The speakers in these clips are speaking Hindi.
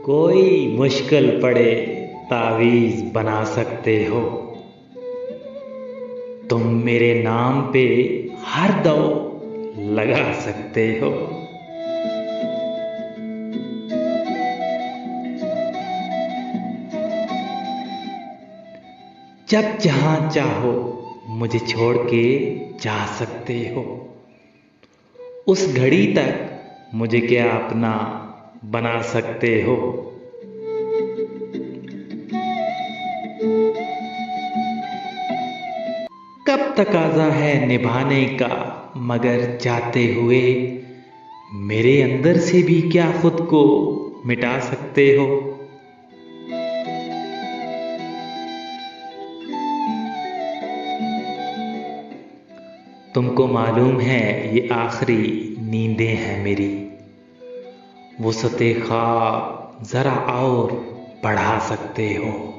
कोई मुश्किल पड़े तावीज़ बना सकते हो। तुम मेरे नाम पे हर दौर लगा सकते हो। जब जहां चाहो मुझे छोड़ के जा सकते हो। उस घड़ी तक मुझे क्या अपना बना सकते हो। कब तकाजा है निभाने का, मगर जाते हुए मेरे अंदर से भी क्या खुद को मिटा सकते हो। तुमको मालूम है ये आखिरी नींदें हैं मेरी। वुसअते ख्वाब जरा और बढ़ा सकते हो।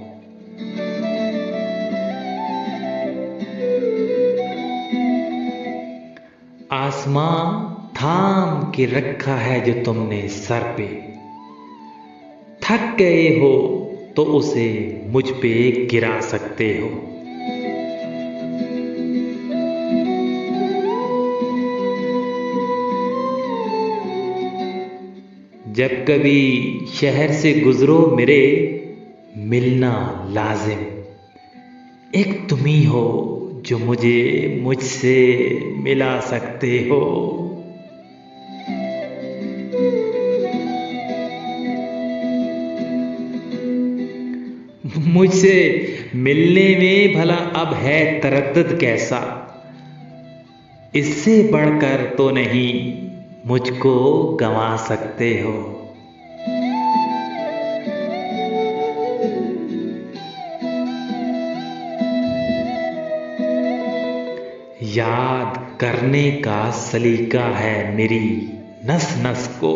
आसमां थाम के रखा है जो तुमने सर पे। थक गए हो तो उसे मुझ पे गिरा सकते हो। जब कभी शहर से गुजरो मेरे, मिलना लाजिम। एक तुम ही हो जो मुझे मुझसे मिला सकते हो। मुझसे मिलने में भला अब है तरद्दुद कैसा। इससे बढ़कर तो नहीं मुझको गंवा सकते हो। याद करने का सलीका है मेरी नस नस को।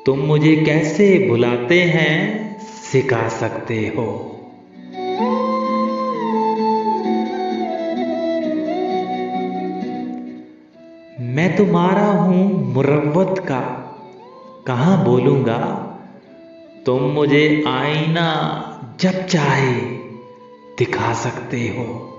तुम मुझे कैसे भुलाते हैं सिखा सकते हो। मैं तुम्हारा हूं मुरव्वत का, कहां बोलूंगा। तुम मुझे आईना जब चाहे दिखा सकते हो।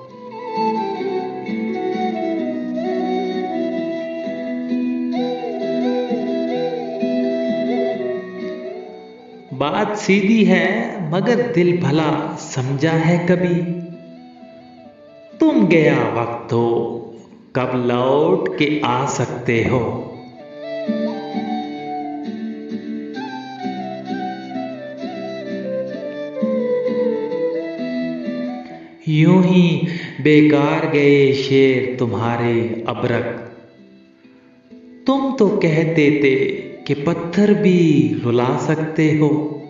बात सीधी है मगर दिल भला समझा है कभी। तुम गया वक्त हो कब लौट के आ सकते हो। यूं ही बेकार गए शेर तुम्हारे अबरक। तुम तो कहते थे कि पत्थर भी रुला सकते हो।